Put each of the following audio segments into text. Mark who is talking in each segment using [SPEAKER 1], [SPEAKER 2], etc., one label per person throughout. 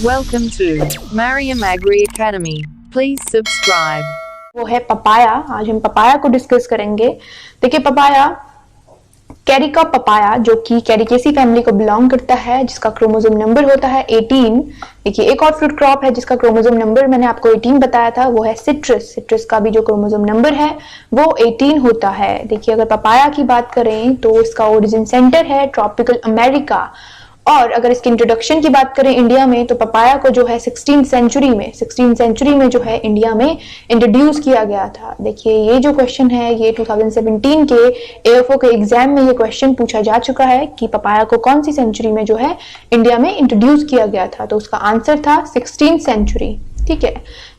[SPEAKER 1] Welcome to Mariam Agri Academy. Please subscribe.
[SPEAKER 2] वो है papaya. आज हम पपाया को डिस्कस करेंगे। देखिए पपाया कैरिका पपाया जो कि कैरिकेसी फैमिली को बिलोंग करता है, जिसका क्रोमोसोम नंबर होता है 18। देखिए एक और फ्रूट क्रॉप है जिसका क्रोमोसोम नंबर मैंने आपको 18 बताया था, वो है सिट्रस। सिट्रस का भी जो क्रोमोसोम नंबर है वो 18 होता है। देखिए अगर पपाया की बात करें तो इसका ओरिजिन सेंटर है ट्रॉपिकल अमेरिका। और अगर इसकी इंट्रोडक्शन की बात करें इंडिया में तो पपाया को जो है 16th सेंचुरी में जो है इंडिया में इंट्रोड्यूस किया गया था। देखिए ये जो क्वेश्चन है ये 2017 के एएफओ के एग्जाम में ये क्वेश्चन पूछा जा चुका है कि पपाया को कौन सी सेंचुरी में जो है इंडिया में इंट्रोड्यूस किया गया था, तो उसका आंसर था 16th सेंचुरी। ठीक है।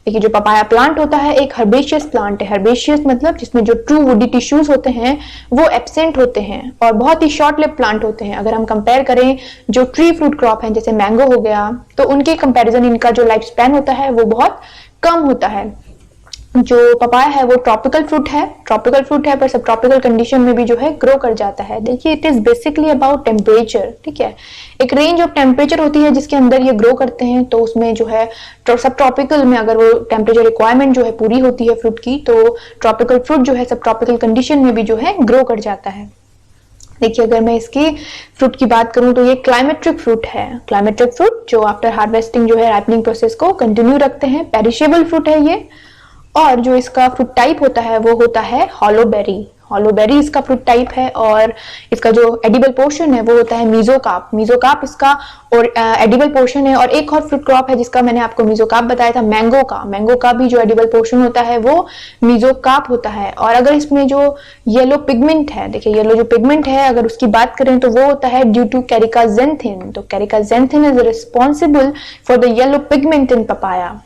[SPEAKER 2] देखिए जो पपाया प्लांट होता है एक हर्बेशियस प्लांट है। हर्बेशियस मतलब जिसमें जो ट्रू वुडी टिश्यूज होते हैं वो एब्सेंट होते हैं और बहुत ही शॉर्ट लिव प्लांट होते हैं। अगर हम कंपेयर करें जो ट्री फ्रूट क्रॉप है जैसे मैंगो हो गया तो उनके कंपैरिजन इनका जो लाइफ स्पैन होता है वो बहुत कम होता है। जो पपाया है वो ट्रॉपिकल फ्रूट है पर सब ट्रॉपिकल कंडीशन में भी जो है ग्रो कर जाता है। देखिए it is basically about temperature. ठीक है, एक रेंज ऑफ टेम्परेचर होती है जिसके अंदर ये ग्रो करते हैं, तो उसमें जो है सब ट्रॉपिकल में अगर वो टेम्परेचर रिक्वायरमेंट जो है पूरी होती है फ्रूट की, तो ट्रॉपिकल फ्रूट जो है सब ट्रॉपिकल कंडीशन में भी जो है ग्रो कर जाता है। देखिए अगर मैं इसकी फ्रूट की बात करूं तो ये क्लाइमेट्रिक फ्रूट है। क्लाइमेट्रिक फ्रूट जो आफ्टर हार्वेस्टिंग जो है राइपनिंग प्रोसेस को कंटिन्यू रखते हैं। पेरिशेबल फ्रूट है ये। और जो इसका फ्रूट टाइप होता है वो होता है हॉलो बेरी इसका फ्रूट टाइप है। और इसका जो एडिबल पोर्शन है वो होता है मीजोकाप इसका और एडिबल पोर्शन है। और एक और फ्रूट क्रॉप है जिसका मैंने आपको मीजोकाप बताया था, मैंगो का भी जो एडिबल पोर्शन होता है वो मीजोकाप होता है। और अगर इसमें जो येलो पिगमेंट है, देखिए येलो जो पिगमेंट है अगर उसकी बात करें तो वो होता है ड्यू टू कैरिकाजेंथिन। तो caricaxanthin is responsible for the yellow pigment in papaya.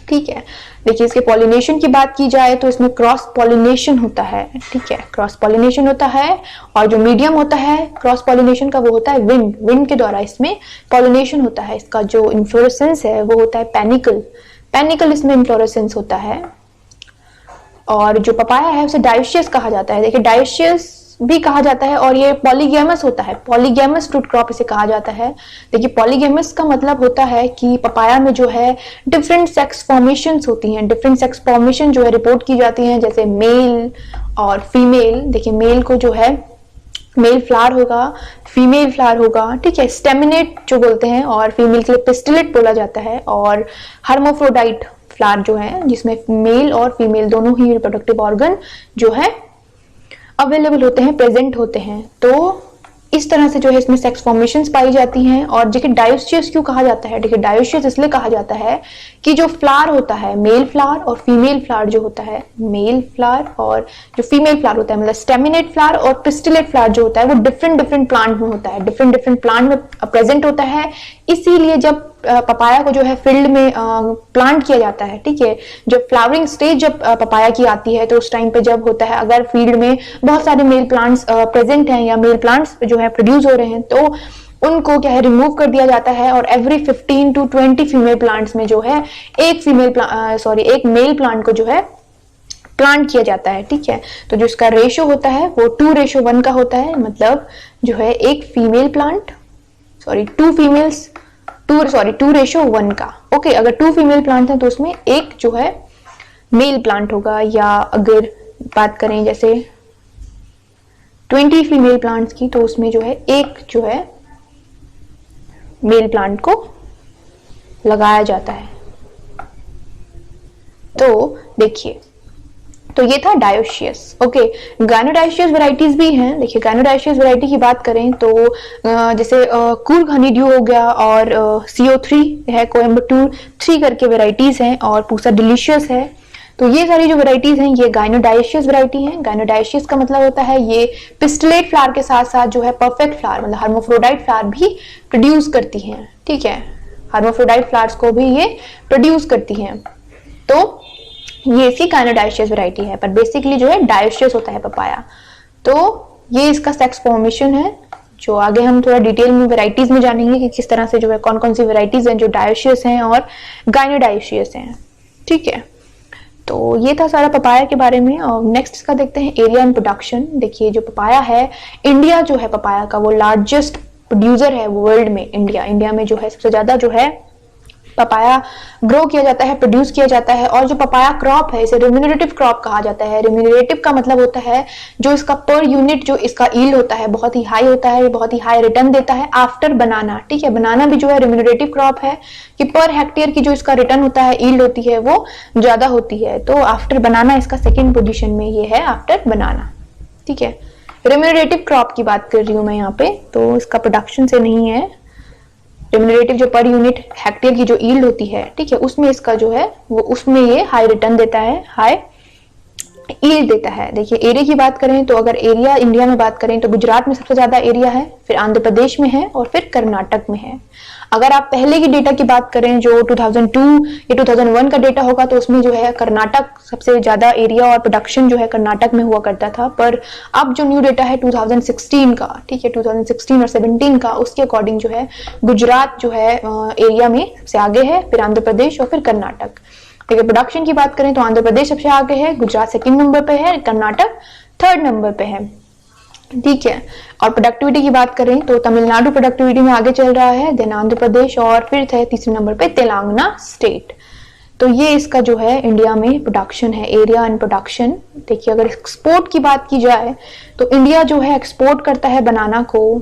[SPEAKER 2] ठीक है। देखिए इसके पॉलिनेशन की बात की जाए तो इसमें क्रॉस पॉलिनेशन होता है। ठीक है, क्रॉस पॉलिनेशन होता है। और जो मीडियम होता है क्रॉस पॉलिनेशन का वो होता है विंड के द्वारा इसमें पॉलिनेशन होता है। इसका जो इन्फ्लोरेसेंस है वो होता है पैनिकल इसमें इन्फ्लोरेसेंस होता है। और जो पपाया है उसे डायोशियस कहा जाता है। देखिए डायोशियस भी कहा जाता है और ये पॉलीगैमस होता है। पॉलीगैमस फ्रूट क्रॉप इसे कहा जाता है। देखिए पॉलीगैमस का मतलब होता है कि पपाया में जो है डिफरेंट सेक्स फॉर्मेशंस होती हैं। डिफरेंट सेक्स फॉर्मेशन जो है रिपोर्ट की जाती हैं, जैसे मेल और फीमेल। देखिए मेल को जो है मेल फ्लावर होगा, फीमेल फ्लावर होगा। ठीक है, स्टेमिनेट जो बोलते हैं और फीमेल के लिए पिस्टिलेट बोला जाता है। और हर्माफ्रोडाइट फ्लावर जो है जिसमें मेल और फीमेल दोनों ही रिप्रोडक्टिव ऑर्गन जो है अवेलेबल होते हैं, प्रेजेंट होते हैं। तो इस तरह से जो है इसमें सेक्स फॉर्मेशंस पाई जाती हैं। और देखिए डायोशियस क्यों कहा जाता है? देखिए डायोशियस इसलिए कहा जाता है कि जो फ्लावर होता है मेल फ्लावर और फीमेल फ्लावर जो होता है, मेल फ्लावर और जो फीमेल फ्लावर होता है मतलब स्टेमिनेट फ्लावर और पिस्टिलेट फ्लावर जो होता है वो डिफरेंट प्लांट में होता है, डिफरेंट प्लांट में प्रेजेंट होता है। इसीलिए जब पपाया को जो है फील्ड में प्लांट किया जाता है, ठीक है, जब फ्लावरिंग स्टेज जब पपाया की आती है तो उस टाइम पे जब होता है अगर फील्ड में बहुत सारे मेल प्लांट्स प्रेजेंट हैं या मेल प्लांट्स जो है प्रोड्यूस हो रहे हैं तो उनको क्या है रिमूव कर दिया जाता है। और एवरी 15 to 20 फीमेल प्लांट्स में जो है एक मेल प्लांट को जो है प्लांट किया जाता है। ठीक है, तो जो इसका रेशो होता है वो 2:1 का होता है। मतलब जो है एक फीमेल प्लांट 2:1 का। ओके, अगर 2 फीमेल प्लांट हैं तो उसमें एक जो है मेल प्लांट होगा। या अगर बात करें जैसे 20 फीमेल प्लांट्स की तो उसमें जो है एक जो है मेल प्लांट को लगाया जाता है। तो देखिए, तो ये था डायोशियस। ओके, गायनोडायोशियस वैरायटीज भी हैं। देखिए गायनोडायोशियस वैरायटी की बात करें तो जैसे कूर्ग हनीड्यू हो गया और CO3 है, कोयम्बटूर 3 करके वैरायटीज हैं और पूसा डिलीशियस है। तो ये सारी जो वैरायटीज हैं ये गायनोडायोशियस वैरायटी हैं। गायनोडायोशियस का मतलब होता है ये पिस्टिलेट फ्लावर के साथ साथ जो है परफेक्ट फ्लावर मतलब हर्माफ्रोडाइट फ्लावर भी प्रोड्यूस करती हैं। ठीक है, हर्माफ्रोडाइट फ्लावर्स को भी ये प्रोड्यूस करती हैं। तो ये इसकी गायनोडायोशियस वैरायटी है, पर बेसिकली जो है डायोशियस होता है पपाया। तो ये इसका सेक्स फॉर्मेशन है जो आगे हम थोड़ा डिटेल में वैरायटीज में जानेंगे कि किस तरह से जो है कौन कौन सी वैरायटीज हैं जो डायोशियस हैं और गायनोडायोशियस हैं। ठीक है, तो ये था सारा पपाया के बारे में। और नेक्स्ट इसका देखते हैं एरिया एंड प्रोडक्शन। देखिए जो पपाया है, इंडिया जो है पपाया का वो लार्जेस्ट प्रोड्यूसर है वर्ल्ड में। इंडिया में जो है सबसे ज्यादा जो है पपाया ग्रो किया जाता है, प्रोड्यूस किया जाता है। और जो पपाया क्रॉप है इसे रिम्यूनरेटिव क्रॉप कहा जाता है। रिम्यूनरेटिव का मतलब होता है जो इसका पर यूनिट जो इसका यील्ड होता है बहुत ही हाई होता है, बहुत ही हाई रिटर्न देता है आफ्टर बनाना। ठीक है, बनाना भी जो है रिम्यूनरेटिव क्रॉप है कि पर हेक्टेयर की जो इसका रिटर्न होता है, यील्ड होती है, वो ज्यादा होती है। तो आफ्टर बनाना इसका सेकेंड पोजिशन में ये है, आफ्टर बनाना। ठीक है, रिम्यूनरेटिव क्रॉप की बात कर रही हूं मैं यहाँ पे, तो इसका प्रोडक्शन से नहीं है। रिम्यूनरेटिव जो पर यूनिट हेक्टेयर की जो यील्ड होती है, ठीक है, उसमें इसका जो है वो उसमें ये हाई रिटर्न देता है, हाई यील्ड देता है। देखिए एरिया की बात करें तो अगर एरिया इंडिया में बात करें तो गुजरात में सबसे ज्यादा एरिया है, फिर आंध्र प्रदेश में है और फिर कर्नाटक में है। अगर आप पहले की डेटा की बात करें जो 2002 या 2001 का डेटा होगा तो उसमें जो है कर्नाटक सबसे ज्यादा एरिया और प्रोडक्शन जो है कर्नाटक में हुआ करता था। पर अब जो न्यू डेटा है 2016 का, ठीक है, 2016 और 17 का, उसके अकॉर्डिंग जो है गुजरात जो है एरिया में सबसे आगे है, फिर आंध्र प्रदेश और फिर कर्नाटक। देखिए प्रोडक्शन की बात करें तो आंध्र प्रदेश सबसे आगे है, गुजरात सेकंड नंबर पे है, कर्नाटक थर्ड नंबर पे है। ठीक है, और प्रोडक्टिविटी की बात करें तो तमिलनाडु प्रोडक्टिविटी में आगे चल रहा है, देन आंध्र प्रदेश और फिर है तीसरे नंबर पे तेलंगाना स्टेट। तो ये इसका जो है इंडिया में प्रोडक्शन है, एरिया एंड प्रोडक्शन। देखिए अगर एक्सपोर्ट की बात की जाए तो इंडिया जो है एक्सपोर्ट करता है बनाना को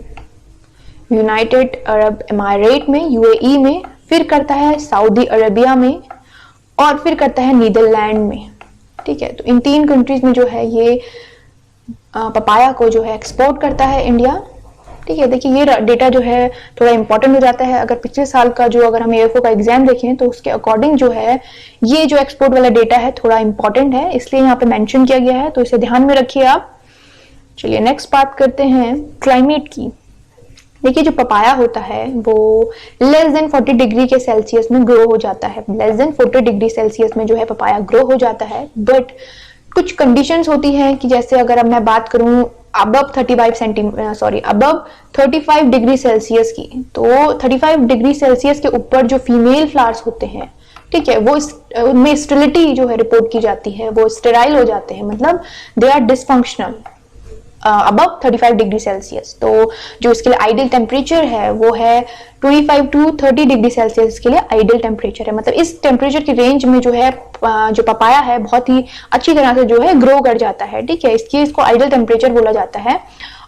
[SPEAKER 2] यूनाइटेड अरब एमिरेट में, यूएई में, फिर करता है सऊदी अरेबिया में और फिर करता है नीदरलैंड में। ठीक है, तो इन 3 कंट्रीज में जो है ये पपाया को जो है एक्सपोर्ट करता है इंडिया। ठीक है, देखिए ये डेटा जो है थोड़ा इंपॉर्टेंट हो जाता है। अगर पिछले साल का जो अगर हम एएफओ का एग्जाम देखें तो उसके अकॉर्डिंग जो है ये जो एक्सपोर्ट वाला डेटा है थोड़ा इंपॉर्टेंट है, इसलिए यहाँ पे मेंशन किया गया है, तो इसे ध्यान में रखिए आप। चलिए नेक्स्ट बात करते हैं क्लाइमेट की। देखिए जो पपाया होता है वो लेस देन 40 डिग्री के सेल्सियस में ग्रो हो जाता है। लेस देन 40 डिग्री सेल्सियस में जो है पपाया ग्रो हो जाता है, बट कुछ कंडीशंस होती हैं कि जैसे अगर अब मैं बात करूं अबव 35 डिग्री सेल्सियस की, तो 35 डिग्री सेल्सियस के ऊपर जो फीमेल फ्लावर्स होते हैं, ठीक है, वो उनमें स्टेरिलिटी जो है रिपोर्ट की जाती है, वो स्टेराइल हो जाते हैं, मतलब they are dysfunctional above 35 degree Celsius. तो जो इसके लिए आइडियल टेम्परेचर है वो है 25 टू 30 डिग्री सेल्सियस के लिए आइडियल टेम्परेचर है। मतलब इस टेम्परेचर की रेंज में जो है जो पपाया है बहुत ही अच्छी तरह से जो है ग्रो कर जाता है। ठीक है, इसको आइडियल टेम्परेचर बोला जाता है।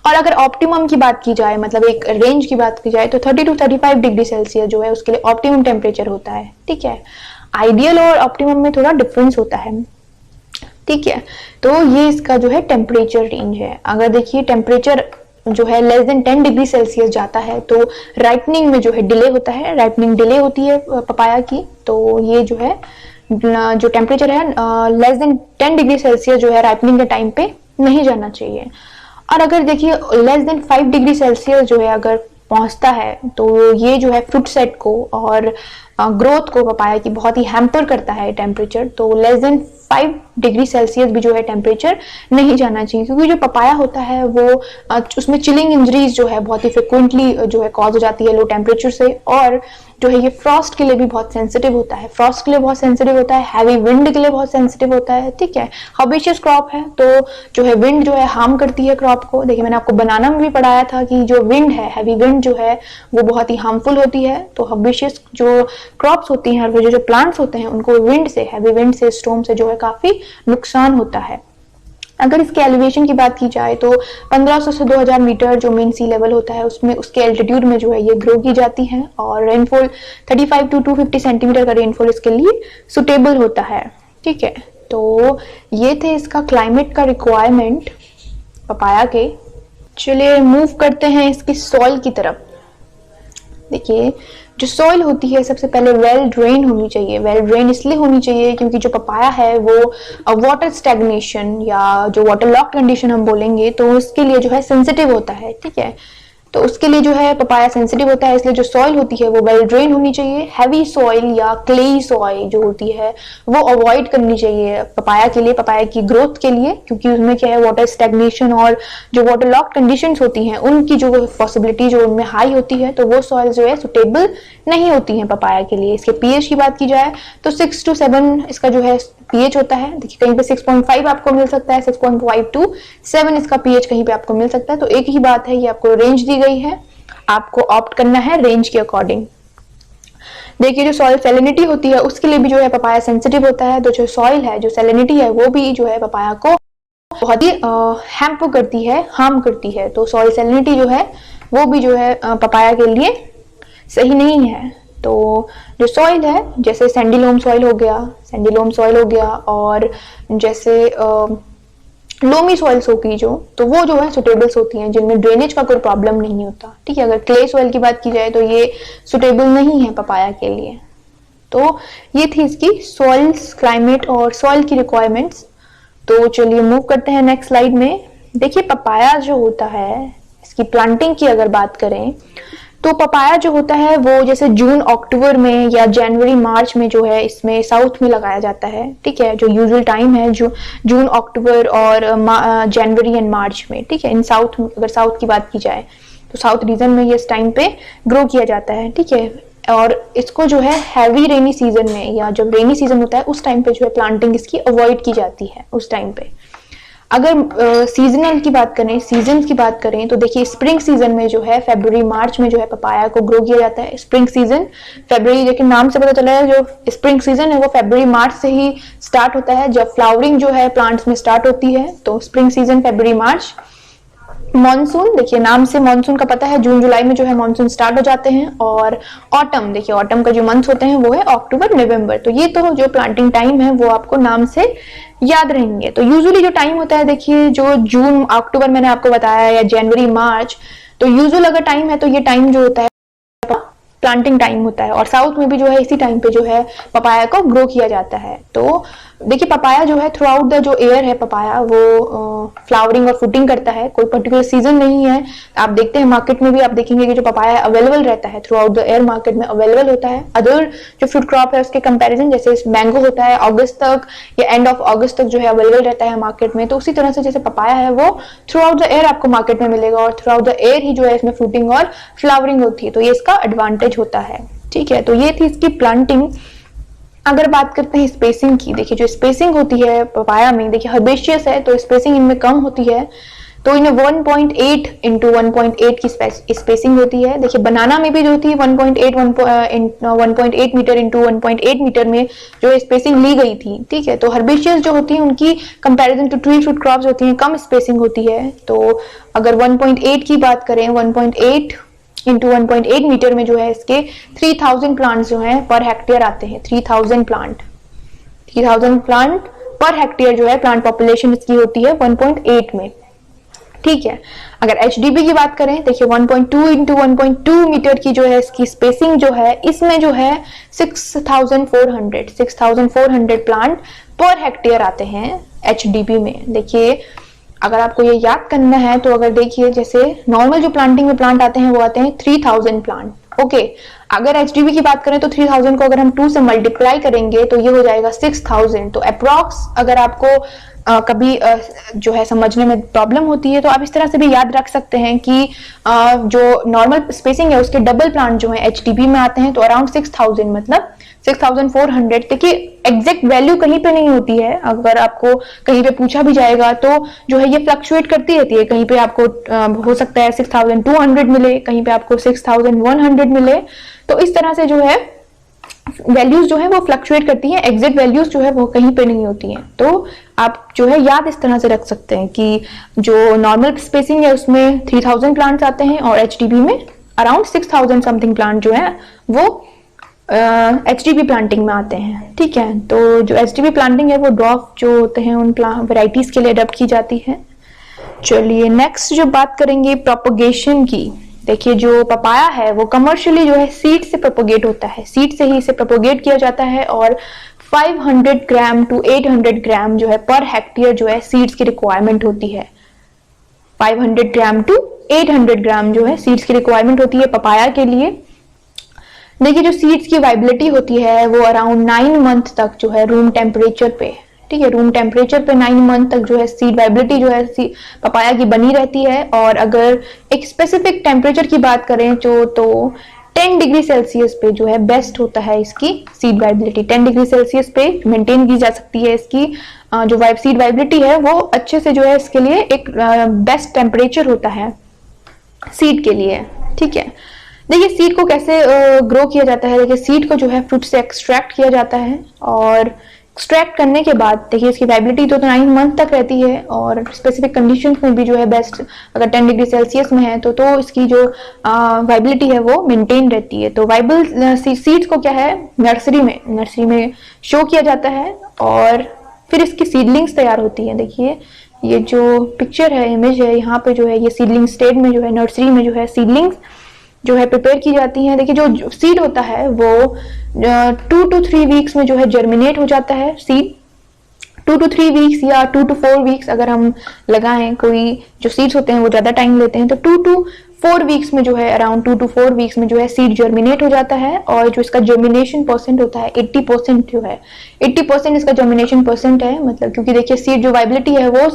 [SPEAKER 2] और अगर ऑप्टिमम की बात की जाए, मतलब एक रेंज की बात की जाए, तो 30 टू 35 डिग्री सेल्सियस जो है उसके लिए ऑप्टिमम टेम्परेचर होता है। ठीक है, आइडियल और ऑप्टिमम में थोड़ा डिफरेंस होता है। ठीक है, तो ये इसका जो है टेम्परेचर रेंज है। अगर देखिए टेम्परेचर जो है लेस देन 10 डिग्री सेल्सियस जाता है तो राइपनिंग में जो है डिले होता है, राइपनिंग डिले होती है पपाया की। तो ये जो है जो टेम्परेचर है लेस देन 10 डिग्री सेल्सियस जो है राइपनिंग के टाइम पे नहीं जाना चाहिए। और अगर देखिए लेस देन 5 डिग्री सेल्सियस जो है अगर पहुंचता है तो ये जो है फ्रूट सेट को और ग्रोथ को पपाया की बहुत ही हैम्पर करता है टेम्परेचर। तो लेस देन 5 डिग्री सेल्सियस भी जो है टेम्परेचर नहीं जाना चाहिए, क्योंकि जो पपाया होता है वो उसमें चिलिंग इंजरीज जो है बहुत ही फ्रिक्वेंटली जो है कॉज हो जाती है लो टेम्परेचर से। और जो है ये फ्रॉस्ट के लिए भी बहुत सेंसिटिव होता है, फ्रॉस्ट के लिए बहुत सेंसिटिव होता है, हैवी विंड के लिए बहुत सेंसिटिव होता है। ठीक है, हर्बेशियस क्रॉप है तो जो है विंड जो है हार्म करती है क्रॉप को। देखिए मैंने आपको बनाना में भी पढ़ाया था कि जो विंड है, हैवी विंड जो है वो बहुत ही हार्मफुल होती है। तो हर्बेशियस जो क्रॉप्स होती हैं, जो प्लांट्स होते हैं, उनको विंड से, हैवी विंड से, स्टॉर्म से जो है काफी नुकसान होता है। अगर इसके एलिवेशन की बात की जाए तो 1500 से 2000 मीटर जो मेन सी लेवल होता है उसमें उसके एल्टीट्यूड में जो है ये ग्रो की जाती है। और रेनफॉल 35 टू 250 सेंटीमीटर का रेनफॉल इसके लिए सुटेबल होता है। ठीक है, तो ये थे इसका क्लाइमेट का रिक्वायरमेंट पपाया के। चलिए मूव करते हैं इसकी सॉइल की तरफ। देखिए जो सॉइल होती है सबसे पहले वेल ड्रेन होनी चाहिए। वेल ड्रेन इसलिए होनी चाहिए क्योंकि जो पपाया है वो वाटर स्टैग्नेशन या जो वाटर लॉक कंडीशन हम बोलेंगे तो उसके लिए जो है सेंसिटिव होता है। ठीक है, तो उसके लिए जो है पपाया सेंसिटिव होता है, इसलिए जो सॉइल होती है वो वेल ड्रेन होनी चाहिए। हैवी सॉइल या क्लेई सॉइल जो होती है वो अवॉइड करनी चाहिए पपाया के लिए, पपाया की ग्रोथ के लिए, क्योंकि उसमें क्या है वाटर स्टैग्नेशन और जो वाटर लॉक कंडीशंस होती हैं उनकी जो पॉसिबिलिटी जो उनमें हाई होती है, तो वो सॉइल जो है सुटेबल नहीं होती है पपाया के लिए। इसके पीएच की बात की जाए तो 6 to 7 इसका जो है पीएच होता है। देखिए कहीं पे 6.5 आपको मिल सकता है, 6.5 to 7 इसका पीएच कहीं पे आपको मिल सकता है। तो एक ही बात है, ये आपको रेंज दी गई है, आपको ऑप्ट करना है रेंज के अकॉर्डिंग। देखिए जो सॉइल सैलिनिटी होती है उसके लिए भी जो है पपाया सेंसिटिव होता है, तो जो सॉइल है, जो सैलिनिटी है, वो भी जो है पपाया को बहुत ही हैम्पर करती है, हार्म करती है। तो सॉइल सैलिनिटी जो है वो भी जो है पपाया के लिए सही नहीं है। तो जो सॉइल है, जैसे सैंडी सॉइल हो गया और जैसे लोमी सॉइल्स होगी जो, तो वो जो है सुटेबल्स होती हैं, जिनमें ड्रेनेज का कोई प्रॉब्लम नहीं होता। ठीक है, अगर क्ले सॉइल की बात की जाए तो ये सुटेबल नहीं है पपाया के लिए। तो ये थी इसकी सॉइल्स, क्लाइमेट और सॉइल की रिक्वायरमेंट्स। तो चलिए मूव करते हैं नेक्स्ट स्लाइड में। देखिए पपाया जो होता है, इसकी प्लांटिंग की अगर बात करें तो पपाया जो होता है वो जैसे जून अक्टूबर में या जनवरी मार्च में जो है इसमें साउथ में लगाया जाता है। ठीक है, जो यूजुअल टाइम है जून अक्टूबर और जनवरी एंड मार्च में। ठीक है, इन साउथ, अगर साउथ की बात की जाए तो साउथ रीजन में ये इस टाइम पे ग्रो किया जाता है। ठीक है, और इसको जो है हैवी रेनी सीजन में या जब रेनी सीजन होता है उस टाइम पे जो है प्लांटिंग इसकी अवॉइड की जाती है उस टाइम पे। अगर सीजनल की बात करें, सीजन की बात करें तो देखिए स्प्रिंग सीजन में जो है फरवरी मार्च में जो है पपाया को ग्रो किया जाता है। स्प्रिंग सीजन फरवरी, लेकिन नाम से पता चला है जो स्प्रिंग सीजन है वो फरवरी मार्च से ही स्टार्ट होता है, जब फ्लावरिंग जो है प्लांट्स में स्टार्ट होती है। तो स्प्रिंग सीजन फरवरी मार्च। मॉनसून, देखिए नाम से मॉनसून का पता है, जून जुलाई में जो है मॉनसून स्टार्ट हो जाते हैं। और ऑटम, देखिए ऑटम का जो मंथ होते हैं वो है अक्टूबर नवंबर। तो ये तो जो प्लांटिंग टाइम है वो आपको नाम से याद रहेंगे। तो यूजुअली जो टाइम होता है, देखिए जो जून अक्टूबर मैंने आपको बताया या जनवरी मार्च, तो यूजुअल अगर टाइम है तो ये टाइम जो होता है प्लांटिंग टाइम होता है। और साउथ में भी जो है इसी टाइम पे जो है पपाया को ग्रो किया जाता है। तो देखिए पपाया जो है थ्रू आउट द जो एयर है पपाया वो फ्लावरिंग और फ्रूटिंग करता है, कोई पर्टिकुलर सीजन नहीं है। आप देखते हैं मार्केट में भी आप देखेंगे कि जो पपाया अवेलेबल रहता है through out the air, market में अवेलेबल होता है। अदर जो फ्रूट क्रॉप है उसके कंपैरिजन, जैसे मैंगो होता है अगस्त तक या एंड ऑफ अगस्त तक जो है अवेलेबल रहता है मार्केट में, तो उसी तरह से जैसे पपाया है वो थ्रू आउट द एयर आपको मार्केट में मिलेगा और थ्रू आउट द एयर ही जो है इसमें फ्रूटिंग और फ्लावरिंग होती है। तो ये इसका एडवांटेज होता है। ठीक है, तो ये थी इसकी प्लांटिंग। अगर बात करते हैं स्पेसिंग की, देखिए जो स्पेसिंग होती है पपाया में, देखिए हर्बेशियस है तो स्पेसिंग इनमें कम होती है, तो इन्हें 1.8 इंटू 1.8 की स्पेसिंग होती है। देखिए बनाना में भी जो होती है 1.8 मीटर इंटू 1.8 मीटर में जो स्पेसिंग ली गई थी। ठीक है, तो हर्बेशियस जो होती है उनकी comparison to tree fruit crops होती हैं कम स्पेसिंग होती है। तो अगर 1.8 की बात करें, 1.8 इंटू 1.8 मीटर में जो है इसके 3000 प्लांट्स जो है पर हेक्टेयर आते हैं। 3000 प्लांट पर हेक्टेयर जो है प्लांट पॉपुलेशन इसकी होती है 1.8 में। ठीक है, अगर एचडीबी की बात करें, देखिए 1.2 इंटू 1.2 मीटर की जो है इसकी स्पेसिंग जो है, इसमें जो है 6400 प्लांट पर हेक्टेयर आते हैं एचडीबी में। देखिए अगर आपको ये याद करना है तो अगर देखिए जैसे नॉर्मल जो प्लांटिंग में प्लांट आते हैं वो आते हैं 3000 प्लांट। ओके, अगर एचडीबी की बात करें तो 3000 को अगर हम 2 से मल्टीप्लाई करेंगे तो ये हो जाएगा 6000। तो अप्रॉक्स अगर आपको कभी जो है समझने में प्रॉब्लम होती है तो आप इस तरह से भी याद रख सकते हैं कि जो नॉर्मल स्पेसिंग है उसके डबल प्लांट जो है एचडीबी में आते हैं, तो अराउंड 6000 मतलब 6400। देखिए एग्जैक्ट वैल्यू कहीं पे नहीं होती है, अगर आपको कहीं पे पूछा भी जाएगा तो जो है ये फ्लक्चुएट करती रहती है। कहीं पे आपको हो सकता है 6200 मिले, कहीं पे आपको 6100 मिले। तो इस तरह से जो है वैल्यूज जो है वो फ्लक्चुएट करती हैं, एग्जैक्ट वैल्यूज जो है वो कहीं पे नहीं होती हैं। तो आप जो है याद इस तरह से रख सकते हैं कि जो नॉर्मल स्पेसिंग है उसमें 3000 प्लांट्स आते हैं और एचडीबी में अराउंड 6000 समथिंग प्लांट जो है वो एचडीबी प्लांटिंग में आते हैं। ठीक है, तो जो एचडीबी प्लांटिंग है वो ड्रॉप जो होते हैं उन वेराइटीज के लिए अडॉप्ट की जाती है। चलिए नेक्स्ट जो बात करेंगे प्रोपगेशन की। देखिए जो पपाया है वो कमर्शियली जो है सीड से प्रोपोगेट होता है, सीड से ही इसे प्रोपोगेट किया जाता है और 500 ग्राम टू 800 ग्राम जो है पर हेक्टेयर जो है सीड्स की रिक्वायरमेंट होती है। 500 ग्राम टू 800 ग्राम जो है सीड्स की रिक्वायरमेंट होती है पपाया के लिए। देखिए जो सीड्स की वाइबिलिटी होती है वो अराउंड 9 मंथ तक जो है रूम टेम्परेचर पे, ठीक है, रूम टेम्परेचर पे 9 मंथ तक जो है सीड वाइबिलिटी जो है पपाया की बनी रहती है। और अगर एक स्पेसिफिक टेम्परेचर की बात करें तो 10 डिग्री सेल्सियस पे जो है बेस्ट होता है इसकी सीड वाइबिलिटी। 10 डिग्री सेल्सियस पे मेंटेन की जा सकती है इसकी जो सीड वाइबिलिटी है वो अच्छे से जो है इसके लिए एक बेस्ट टेम्परेचर होता है सीड के लिए। ठीक है, देखिए सीड को कैसे ग्रो किया जाता है। देखिए सीड को जो है फ्रूट से एक्सट्रैक्ट किया जाता है और एक्सट्रैक्ट करने के बाद देखिए इसकी वाइबिलिटी तो 9 मंथ तक रहती है और स्पेसिफिक कंडीशंस में भी जो है बेस्ट अगर 10 डिग्री सेल्सियस में है तो इसकी जो वाइबिलिटी है वो मेंटेन रहती है। तो वाइबल सीड्स को क्या है नर्सरी में शो किया जाता है और फिर इसकी सीडलिंग्स तैयार होती है। देखिए ये जो पिक्चर है, इमेज है, यहाँ पे जो है ये सीडलिंग स्टेज में जो है नर्सरी में जो है सीडलिंग्स जो है प्रिपेयर की जाती हैं। देखिए जो सीड होता है वो 2 to 3 वीक्स में जो है जर्मिनेट हो जाता है सीड। 2 to 3 वीक्स या 2 to 4 वीक्स अगर हम लगाएं, कोई जो सीड्स होते हैं वो ज्यादा टाइम लेते हैं, तो 2 to 4 वीक्स में जो है अराउंड 2 to 4 वीक्स में जो है सीड जर्मिनेट हो जाता है और जो इसका जर्मिनेशन परसेंट होता है 80% जो है 80% इसका जर्मिनेशन परसेंट है। मतलब क्योंकि देखिए सीड जो वाइबिलिटी है वो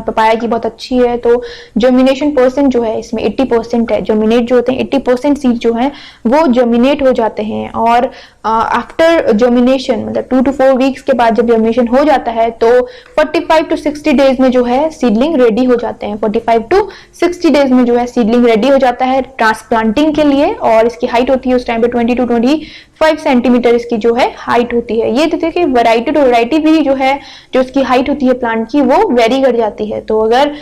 [SPEAKER 2] पपाया की बहुत अच्छी है तो जर्मिनेशन परसेंट जो है इसमें 80% है। जर्मिनेट जो होते हैं 80% सीड जो है वो जर्मिनेट हो जाते हैं और आफ्टर जर्मिनेशन मतलब 2 to 4 वीक्स के बाद जब जर्मिनेशन हो जाता है तो 45 to 60 डेज में जो है सीडलिंग रेडी हो जाते हैं। 45 to 60 डेज में जो है सीडलिंग रेडी हो जाता है ट्रांसप्लांटिंग के लिए और इसकी हाइट होती है उस टाइम पे 20 to 25 सेंटीमीटर इसकी जो है हाइट होती है। ये देखिए कि वैरायटी टू वैरायटी भी जो है जो इसकी हाइट होती है प्लांट की वो वेरी कर जाती है। तो अगर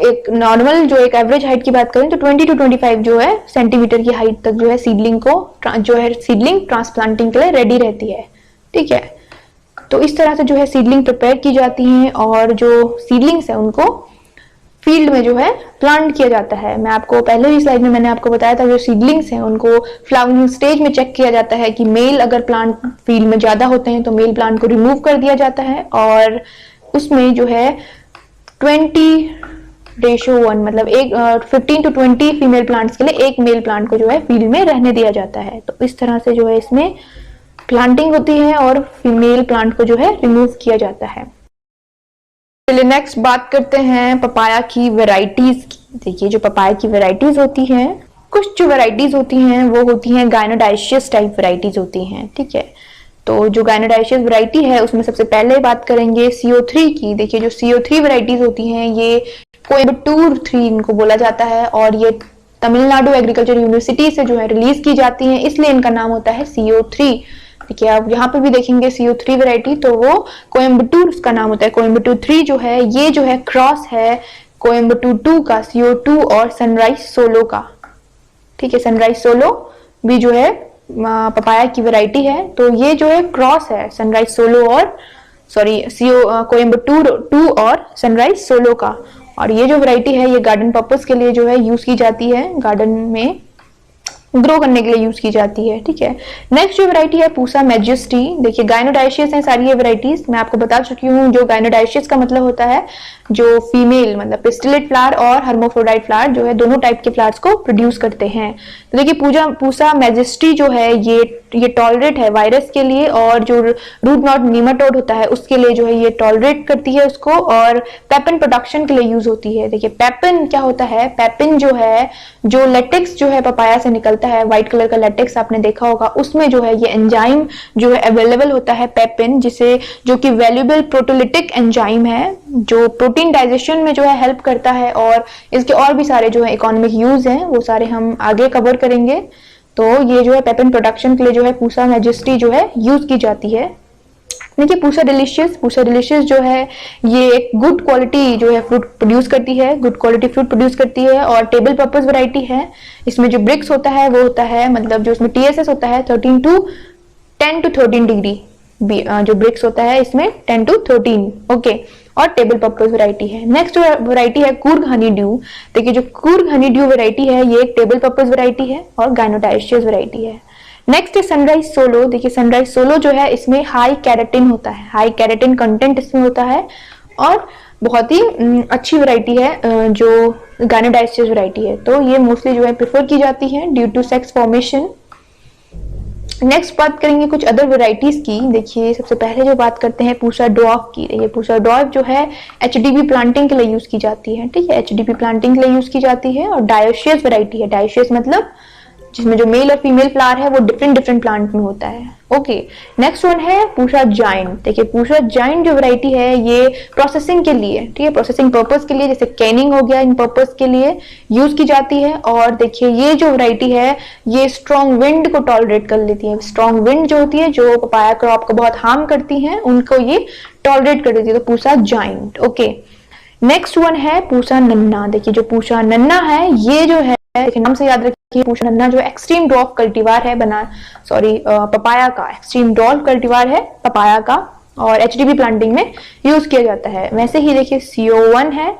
[SPEAKER 2] एक नॉर्मल जो एक एवरेज हाइट की बात करें तो 20 to 25 जो है सेंटीमीटर की हाइट तक जो है सीडलिंग को जो है सीडलिंग ट्रांसप्लांटिंग के लिए रेडी रहती है। ठीक है, तो इस तरह से जो है सीडलिंग प्रिपेयर की जाती हैं और जो सीडलिंग्स है उनको फील्ड में जो है प्लांट किया जाता है। मैं आपको पहले ही स्लाइड में मैंने आपको बताया था जो सीडलिंग्स हैं उनको फ्लावरिंग स्टेज में चेक किया जाता है कि मेल अगर प्लांट फील्ड में ज्यादा होते हैं तो मेल प्लांट को रिमूव कर दिया जाता है और उसमें जो है 20:1 मतलब 15 to 20 फीमेल प्लांट्स के लिए एक मेल प्लांट को जो है फील्ड में रहने दिया जाता है। तो इस तरह से जो है इसमें प्लांटिंग होती है और फीमेल प्लांट को जो है रिमूव किया जाता है। चलिए नेक्स्ट बात करते हैं पपाया की वैरायटीज की। देखिए जो पपाया की वैरायटीज होती हैं, कुछ जो वैरायटीज होती हैं वो होती हैं गायनोडाइशियस टाइप वैरायटीज होती हैं। ठीक है, तो जो गायनोडाइशियस वैरायटी है उसमें सबसे पहले बात करेंगे CO3 की। देखिए जो CO3 वैरायटीज होती हैं ये कोयम्बटूर 3 इनको बोला जाता है और ये तमिलनाडु एग्रीकल्चर यूनिवर्सिटी से जो है रिलीज की जाती है, इसलिए इनका नाम होता है CO3। ठीक है, आप यहाँ पे भी देखेंगे CO3 वैरायटी तो वो कोयम्बटूर उसका नाम होता है। कोयम्बटूर 3 जो है ये जो है क्रॉस है कोयम्बटूर 2 का CO2 और सनराइज सोलो का। ठीक है, सनराइज सोलो भी जो है पपाया की वैरायटी है तो ये जो है क्रॉस है सनराइज सोलो और कोयम्बटूर 2 और सनराइज सोलो का। और ये जो वैरायटी है ये गार्डन पर्पस के लिए जो है यूज की जाती है, गार्डन में ग्रो करने के लिए यूज की जाती है। ठीक है, नेक्स्ट जो वैरायटी है पूसा मैजेस्टी। देखिए गायनोडाइशियस हैं सारी ये वैरायटीज, मैं आपको बता चुकी हूँ। जो गायनोडाइशियस का मतलब होता है जो फीमेल मतलब पिस्टिलेट फ्लावर और हर्मोफ्रोडाइट फ्लावर जो है दोनों टाइप के फ्लावर्स को प्रोड्यूस करते हैं। तो देखिए पूसा मैजेस्टी जो है ये टॉलरेट है वायरस के लिए और जो रूट नॉट नीमाटोड होता है उसके लिए जो है ये टॉलरेट करती है उसको और पेपिन प्रोडक्शन के लिए यूज होती है। देखिए पेपिन क्या होता है, पेपिन जो है जो लेटेक्स जो है पपाया से निकलता है, व्हाइट कलर का लेटेक्स आपने देखा होगा, उसमें जो है ये एंजाइम जो है अवेलेबल होता है पेपिन, जिसे जो कि वैल्यूएबल प्रोटोलिटिक एंजाइम है जो प्रोटीन डाइजेशन में जो है हेल्प करता है और इसके और भी सारे जो है इकोनॉमिक यूज हैं वो सारे हम आगे कवर करेंगे। तो ये जो है पेपिन प्रोडक्शन के लिए जो है पूसा मैजेस्टी जो है यूज की जाती है। देखिए पूसा डिलीशियस जो है ये एक गुड क्वालिटी जो है फ्रूट प्रोड्यूस करती है, गुड क्वालिटी फ्रूट प्रोड्यूस करती है और टेबल पर्पस वैरायटी है। इसमें जो ब्रिक्स होता है वो होता है मतलब जो इसमें TSS होता है 10 to 13 डिग्री, जो ब्रिक्स होता है इसमें 10 to 13 ओके और टेबल पर्पस वैरायटी है। नेक्स्ट वैरायटी है कूर्ग हनी ड्यू। देखिए जो कूर्ग हनी ड्यू वैरायटी है ये एक टेबल पर्पस वैरायटी है और गायनोडाइशियस वैरायटी है। नेक्स्ट है सनराइज सोलो। देखिए सनराइज सोलो जो है इसमें हाई कैरेटिन होता है, हाई कैरेटिन कंटेंट इसमें होता है और बहुत ही अच्छी वैरायटी है जो गायनोडाइशियस वैरायटी है। तो ये मोस्टली जो है प्रेफर की जाती है due to sex formation. Next बात करेंगे कुछ अदर वेराइटीज की। देखिए सबसे पहले जो बात करते हैं पूसा डॉफ की। ये पूसा डॉफ जो है HDB प्लांटिंग के लिए यूज की जाती है। ठीक है, HDB प्लांटिंग के लिए यूज की जाती है और डायोशियस वैरायटी है। डायोशियस मतलब जिसमें जो मेल और फीमेल फ्लावर है वो डिफरेंट डिफरेंट प्लांट में होता है। ओके, नेक्स्ट वन है पूषा जायंट। देखिए पूषा जायंट जो वैरायटी है ये प्रोसेसिंग के लिए, ठीक है, प्रोसेसिंग पर्पस के लिए, जैसे कैनिंग हो गया, इन पर्पस के लिए यूज की जाती है। और देखिए ये जो वैरायटी है ये स्ट्रॉन्ग विंड को टॉलरेट कर लेती है। स्ट्रॉन्ग विंड जो होती है, जो पपाया क्रॉप को बहुत हार्म करती है, उनको ये टॉलरेट कर देती है, तो पूषा जायंट। ओके, नेक्स्ट वन है पूषा नन्ना। देखिए जो पूषा नन्ना है ये जो है, देखिए नाम से याद रखिए, पूषा नन्ना जो एक्सट्रीम ड्वार्फ कल्टीवार है, पपाया का एक्सट्रीम ड्वार्फ कल्टीवार है पपाया का, और एचडीबी प्लांटिंग में यूज किया जाता है। वैसे ही देखिए CO1 है,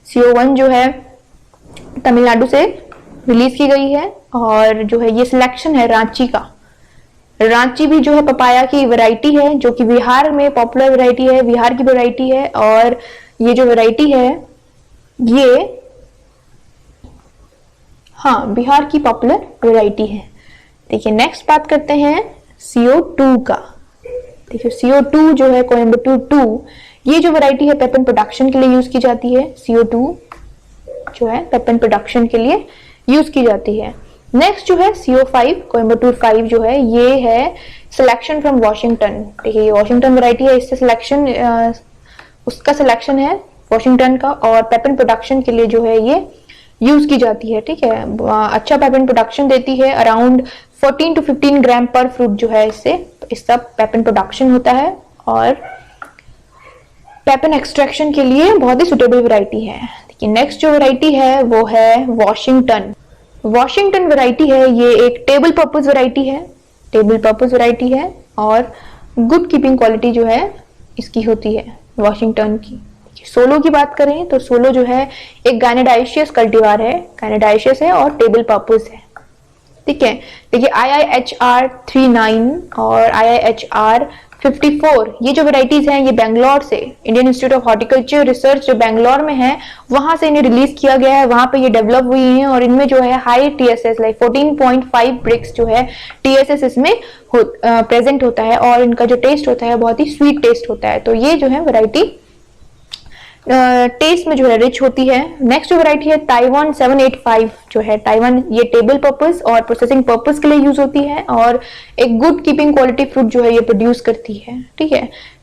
[SPEAKER 2] CO1 जो है तमिलनाडु से रिलीज की गई है, और जो है ये सिलेक्शन है रांची का। रांची भी जो है पपाया की वैरायटी है, जो कि बिहार में पॉपुलर वैरायटी है, बिहार की वैरायटी है। और ये जो वैरायटी है ये हाँ बिहार की पॉपुलर वैरायटी है। देखिए नेक्स्ट बात करते हैं CO2 का। देखिए CO2 जो है कोयम्बटूर 2, ये जो वैरायटी है पेपन प्रोडक्शन के लिए यूज की जाती है। CO2 जो है पेपन प्रोडक्शन के लिए यूज की जाती है। नेक्स्ट जो है CO5 कोयम्बटूर 5 जो है ये है सिलेक्शन फ्रॉम वॉशिंगटन। देखिए ये वॉशिंगटन वैरायटी है, इससे सिलेक्शन उसका सिलेक्शन है वॉशिंगटन का, और पेपन प्रोडक्शन के लिए जो है ये यूज की जाती है। ठीक है, अच्छा पेपन प्रोडक्शन देती है, अराउंड 14 to 15 ग्राम पर फ्रूट जो है इससे, तो इसका पेपन प्रोडक्शन होता है, और पेपन एक्सट्रैक्शन के लिए बहुत ही सुटेबल वैरायटी है। देखिए नेक्स्ट जो वैरायटी है वो है वॉशिंगटन। वॉशिंगटन वैरायटी है, ये एक टेबल पर्पस वैरायटी है, टेबल पर्पस वैरायटी है, और गुड कीपिंग क्वालिटी जो है इसकी होती है वॉशिंगटन की। सोलो की बात करें तो सोलो जो है एक गायनेडाइशियस कल्टीवार है, गायनेडाइशियस है और टेबल पर्पस है। ठीक है, देखिए IIHR 39 और IIHR 54 ये जो वेराइटीज हैं ये बेंगलोर से, Indian institute of horticulture research जो बेंगलोर में है वहां से इन्हें रिलीज किया गया है, वहां पे ये डेवलप हुई हैं, और इनमें जो है हाई TSS लाइक 14.5 ब्रिक्स जो है TSS इसमें प्रेजेंट होता है, और इनका जो टेस्ट होता है बहुत ही स्वीट टेस्ट होता है। तो ये जो है वैरायटी टेस्ट में जो है रिच होती है। नेक्स्ट जो वैरायटी है ताइवान 785 जो है, ताइवान ये टेबल पर्पस और प्रोसेसिंग पर्पस के लिए यूज होती है, और एक गुड कीपिंग क्वालिटी फ्रूट जो है ये प्रोड्यूस करती है। ठीक है,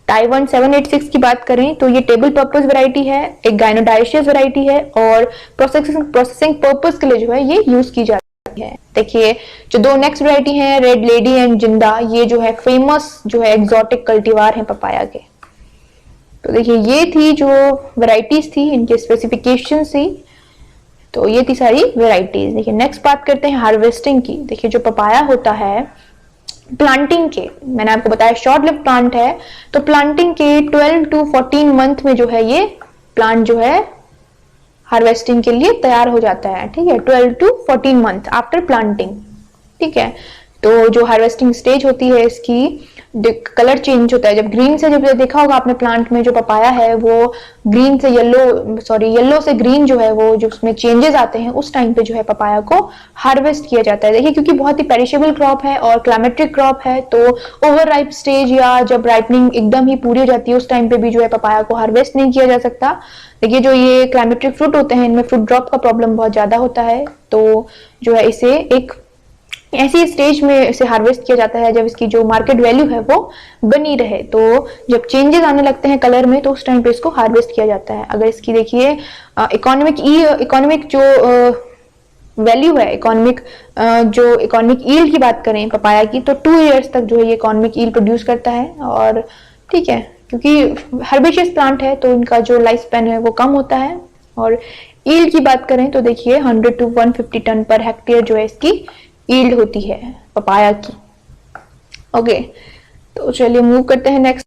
[SPEAKER 2] ताइवान 786 की बात करें तो ये टेबल पर्पस वैरायटी है, एक गायनोडाइशियस वैरायटी है, और प्रोसेसिंग पर्पस के लिए जो है ये यूज की जाती है। देखिए जो दो नेक्स्ट वैरायटी है रेड लेडी एंड जिंदा, ये जो है फेमस जो है एक्सोटिक कल्टीवार है पपाया के। तो देखिए ये थी जो वैरायटीज थी, इनके स्पेसिफिकेशन थी, तो ये थी सारी वैरायटीज। देखिए नेक्स्ट बात करते हैं हार्वेस्टिंग की। देखिए जो पपाया होता है प्लांटिंग के, मैंने आपको बताया शॉर्ट लिव प्लांट है, तो प्लांटिंग के 12 to 14 मंथ में जो है ये प्लांट जो है हार्वेस्टिंग के लिए तैयार हो जाता है। ठीक है, 12 to 14 मंथ आफ्टर प्लांटिंग। ठीक है, तो जो हार्वेस्टिंग स्टेज होती है इसकी कलर चेंज होता है, जब ग्रीन से, जब देखा होगा आपने प्लांट में जो पपाया है वो ग्रीन से येलो से ग्रीन जो है वो जो उसमें चेंजेस आते हैं, उस टाइम पे जो है पपाया को हार्वेस्ट किया जाता है। देखिए क्योंकि बहुत ही पेरिशेबल क्रॉप है और क्लाइमेट्रिक क्रॉप है, तो ओवर राइप स्टेज या जब राइपनिंग एकदम ही पूरी हो जाती है उस टाइम पे भी जो है पपाया को हार्वेस्ट नहीं किया जा सकता। देखिए जो ये क्लाइमेट्रिक फ्रूट होते हैं इनमें फ्रूट ड्रॉप का प्रॉब्लम बहुत ज्यादा होता है, तो जो है इसे एक ऐसी स्टेज में इसे हार्वेस्ट किया जाता है जब इसकी जो मार्केट वैल्यू है वो बनी रहे। तो जब चेंजेस आने लगते हैं कलर में तो उस टाइम पे इसको हार्वेस्ट किया जाता है। अगर इसकी देखिए इकोनॉमिक जो वैल्यू है, इकोनॉमिक ईल्ड की बात करें पपाया की, तो 2 इयर्स तक जो है ये इकोनॉमिक ईल्ड प्रोड्यूस करता है। और ठीक है, क्योंकि हर्बेशियस प्लांट है तो इनका जो लाइफ स्पैन है वो कम होता है। और ईल्ड की बात करें तो देखिए 100 to 150 टन पर हेक्टेयर जो है इसकी ईल्ड होती है पपाया की। ओके, तो चलिए मूव करते हैं नेक्स्ट।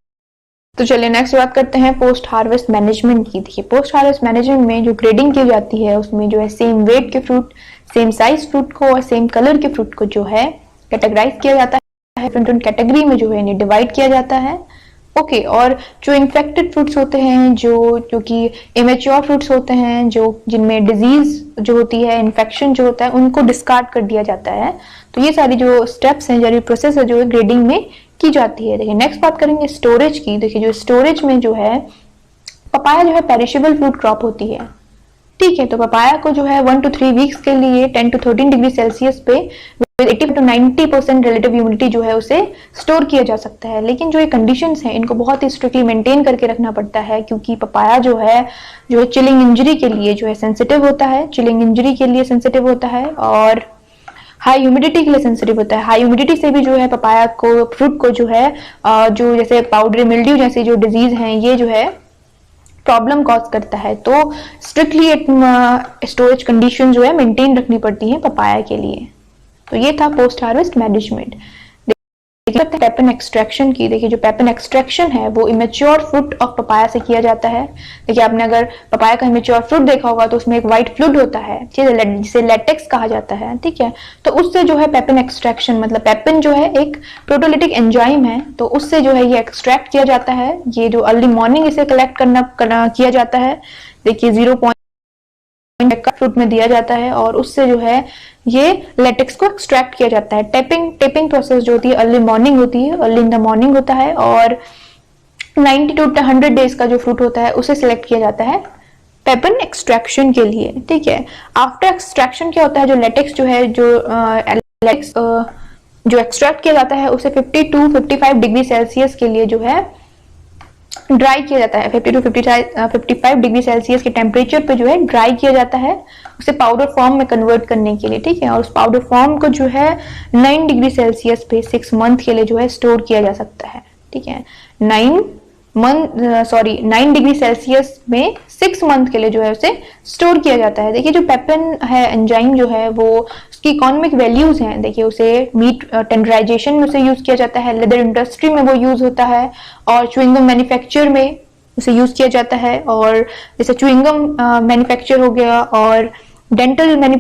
[SPEAKER 2] तो चलिए नेक्स्ट बात करते हैं पोस्ट हार्वेस्ट मैनेजमेंट की। देखिए पोस्ट हार्वेस्ट मैनेजमेंट में जो ग्रेडिंग की जाती है उसमें जो है सेम वेट के फ्रूट, सेम साइज फ्रूट को और सेम कलर के फ्रूट को जो है कैटेगराइज किया जाता है, डिफरेंट कैटेगरी में जो है इन्हें डिवाइड किया जाता है। ओके, और जो इन्फेक्टेड फ्रूट्स होते हैं, जो कि इमेच्योर फ्रूट्स होते हैं, जो जिनमें डिजीज जो होती है, इन्फेक्शन जो होता है, उनको डिस्कार्ड कर दिया जाता है। तो ये सारी जो स्टेप्स हैं, सारी प्रोसेस है जो है ग्रेडिंग में की जाती है। देखिए नेक्स्ट बात करेंगे स्टोरेज की। देखिए जो स्टोरेज में जो है पपाया जो है पेरिशेबल फ्रूट क्रॉप होती है। ठीक है, तो पपाया को जो है 1 to 3 वीक्स के लिए 10 to 13 डिग्री सेल्सियस पे 80 to 90% रिलेटिव ह्यूमिडिटी जो है उसे स्टोर किया जा सकता है। लेकिन जो ये कंडीशंस हैं इनको बहुत ही स्ट्रिक्टली मेंटेन करके रखना पड़ता है, क्योंकि पपाया जो है चिलिंग इंजरी के लिए जो है सेंसिटिव होता है, चिलिंग इंजरी के लिए सेंसिटिव होता है और हाई ह्यूमिडिटी के लिए सेंसिटिव होता है। हाई ह्यूमिडिटी से भी जो है पपाया को, फ्रूट को जो है जो जैसे पाउडरी मिल्ड्यू जैसी जो डिजीज हैं ये जो है प्रॉब्लम कॉज करता है। तो स्ट्रिक्टली स्टोरेज कंडीशन जो है मेंटेन रखनी पड़ती है पपाया के लिए। तो ये था पोस्ट हार्वेस्ट मैनेजमेंट। देखिए पेपन एक्सट्रैक्शन की, देखिए जो पेपन एक्सट्रैक्शन है वो इमेच्योर फ्रूट ऑफ पपाया से किया जाता है। देखिए आपने अगर पपाया का इमेच्योर फ्रूट देखा होगा तो उसमें एक व्हाइट फ्लूइड होता है जिसे लेटेक्स कहा जाता है, ठीक है। तो उससे जो है पेपन एक्सट्रैक्शन, मतलब पेपन जो है एक प्रोटोलिटिक एंजाइम है, तो उससे जो है ये एक्सट्रैक्ट किया जाता है। ये जो अर्ली मॉर्निंग इसे कलेक्ट किया जाता है। देखिए 0.5 फ्रूट में दिया जाता है और उससे जो है ये लेटेक्स को एक्सट्रैक्ट किया जाता है। टेपिंग प्रोसेस जो होती है अर्ली मॉर्निंग होती है, अर्ली इन द मॉर्निंग होता है और 90 to 100 डेज का जो फ्रूट होता है उसे सिलेक्ट किया जाता है पेपन एक्सट्रैक्शन के लिए, ठीक है। आफ्टर एक्सट्रैक्शन क्या होता है, जो लेटेक्स जो है जो एक्सट्रैक्ट किया जाता है उसे 50 to 55 डिग्री सेल्सियस के लिए जो है ड्राई किया जाता है। 50 to 55 डिग्री सेल्सियस के टेम्परेचर पे जो है ड्राई किया जाता है उसे पाउडर फॉर्म में कन्वर्ट करने के लिए, ठीक है। और उस पाउडर फॉर्म को जो है 9 डिग्री सेल्सियस पे 6 मंथ के लिए जो है स्टोर किया जा सकता है, ठीक है। 9 डिग्री सेल्सियस में 6 मंथ के लिए जो है उसे स्टोर किया जाता है। देखिए जो पेपन है एंजाइम जो है वो उसकी इकोनॉमिक वैल्यूज हैं। देखिए उसे मीट टेंडराइजेशन में उसे यूज किया जाता है, लेदर इंडस्ट्री में वो यूज होता है और च्युइंगम मैन्युफैक्चर में उसे यूज किया जाता है। और जैसे च्युइंगम मैन्युफैक्चर हो गया और डेंटल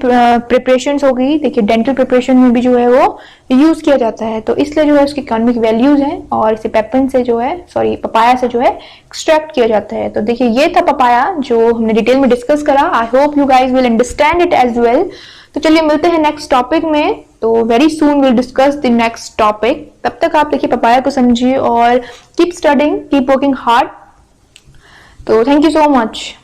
[SPEAKER 2] प्रिपरेशंस हो गई, देखिए डेंटल प्रिपरेशन में भी जो है वो यूज किया जाता है। तो इसलिए जो है उसकी इकोनॉमिक वैल्यूज हैं और इसे पेपन से जो है पपाया से जो है एक्सट्रैक्ट किया जाता है। तो देखिए ये था पपाया जो हमने डिटेल में डिस्कस करा। I hope you guys will understand it as well. तो चलिए मिलते हैं नेक्स्ट टॉपिक में। तो very soon will discuss the next topic. तब तक आप देखिए पपाया को समझिए और keep studying, keep working hard. तो थैंक यू सो मच।